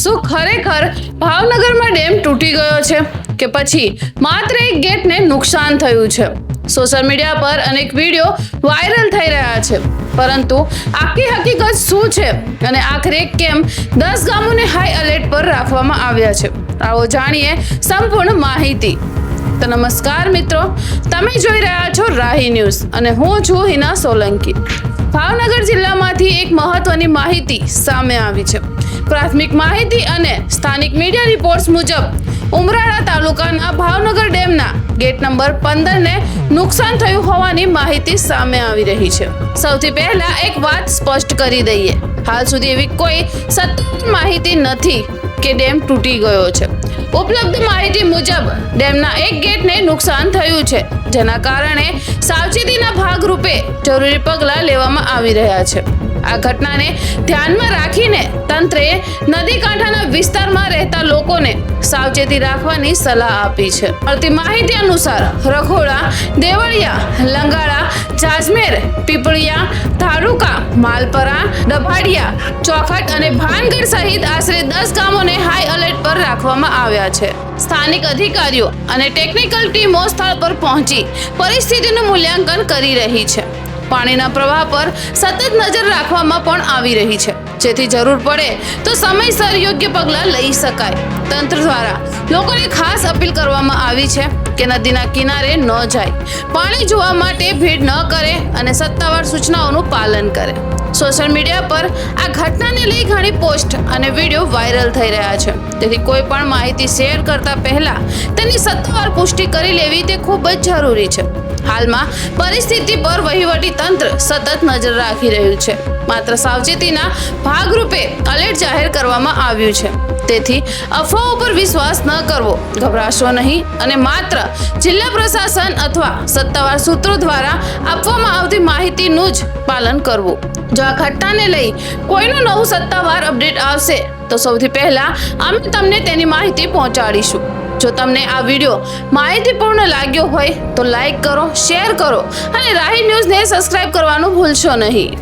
શું ખરેખર ભાવનગરમાં ડેમ તૂટી ગયો છે કે પછી માત્ર એક ગેટને નુકસાન થયું છે? સોશિયલ મીડિયા પર અનેક વિડીયો વાયરલ થઈ રહ્યા છે, પરંતુ આખી હકીકત શું છે અને આખરે કેમ 10 ગામોને હાઈ એલર્ટ પર રાખવામાં આવ્યા છે? આવો જાણીએ સંપૂર્ણ માહિતી. તો નમસ્કાર મિત્રો, તમે જોઈ રહ્યા છો રાહી ન્યૂઝ અને હું છું હિના સોલંકી. ભાવનગર જિલ્લામાંથી એક મહત્વની માહિતી સામે આવી છે. પ્રાથમિક માહિતી અને સ્થાનિક મીડિયા રિપોર્ટ્સ મુજબ ઉમરાળા તાલુકાના ભાવનગર ડેમના ગેટ નંબર 15 ને નુકસાન થયું હોવાની માહિતી સામે આવી રહી છે. સૌથી પહેલા એક વાત સ્પષ્ટ કરી દઈએ, હાલ સુધી એવી કોઈ સત્તાવાર માહિતી નથી કે ડેમ તૂટી ગયો છે. ઉપલબ્ધ માહિતી મુજબ ડેમના એક ગેટને નુકસાન થયું છે, જેના કારણે સાવચેતીના ભાગરૂપે જરૂરી પગલાં લેવામાં આવી રહ્યા છે. આ ઘટનાને ધ્યાનમાં રાખીને તંત્રએ નદી કાંઠાના વિસ્તારમાં રહેતા લોકોને સાવચેતી રાખવાની સલાહ આપી છે. મળતી માહિતી અનુસાર રખોડા, દેવળિયા, લંગાળા, જાજમેર, પીપળિયા, ધારુકા, માલપરા, ડભાડિયા, ચોખટ અને ભાનગઢ સહિત આશરે 10 ગામોને હાઈ એલર્ટ પર રાખવામાં આવ્યા છે. સ્થાનિક અધિકારીઓ અને ટેકનિકલ ટીમો સ્થળ પર પહોંચી પરિસ્થિતિનું મૂલ્યાંકન કરી રહી છે. પાણીના પ્રવાહ પર સતત નજર રાખવામાં પણ આવી રહી છે, જેથી જરૂર પડે તો સમયસર યોગ્ય પગલાં લઈ શકાય. તંત્ર દ્વારા લોકોને ખાસ અપીલ કરવામાં આવી છે કે નદીના કિનારે ન જાય, પાણી જોવા માટે ભીડ ન કરે અને સત્તાવાર સૂચનાઓનું પાલન કરે. સોશિયલ મીડિયા પર આ ઘટનાને લઈ ઘણી પોસ્ટ અને વિડીયો વાયરલ થઈ રહ્યા છે, તેથી કોઈ પણ માહિતી શેર કરતા પહેલા તેની સત્તાવાર પુષ્ટિ કરી લેવી તે ખૂબ જ જરૂરી છે. હાલમાં પરિસ્થિતિ પર વહીવટી તંત્ર સતત નજર રાખી રહ્યું છે. માત્ર સાવચેતીના ભાગરૂપે એલર્ટ જાહેર કરવામાં આવ્યું છે, તેથી અફવાઓ પર વિશ્વાસ ન કરવો, ગભરાશો નહીં અને માત્ર જિલ્લા પ્રશાસન અથવા સત્તાવાર સૂત્રો દ્વારા આપવામાં આવતી માહિતીનું જ પાલન કરવું. જો આ ઘટનાને લઈ કોઈનું નવું સત્તાવાર અપડેટ આવશે તો સૌથી પહેલા અમે તમને તેની માહિતી પહોંચાડીશું. જો તમને આ વિડીયો માહિતીપૂર્ણ લાગ્યો હોય તો લાઈક કરો, શેર કરો અને રાહી ન્યૂઝને સબસ્ક્રાઇબ કરવાનું ભૂલશો નહીં.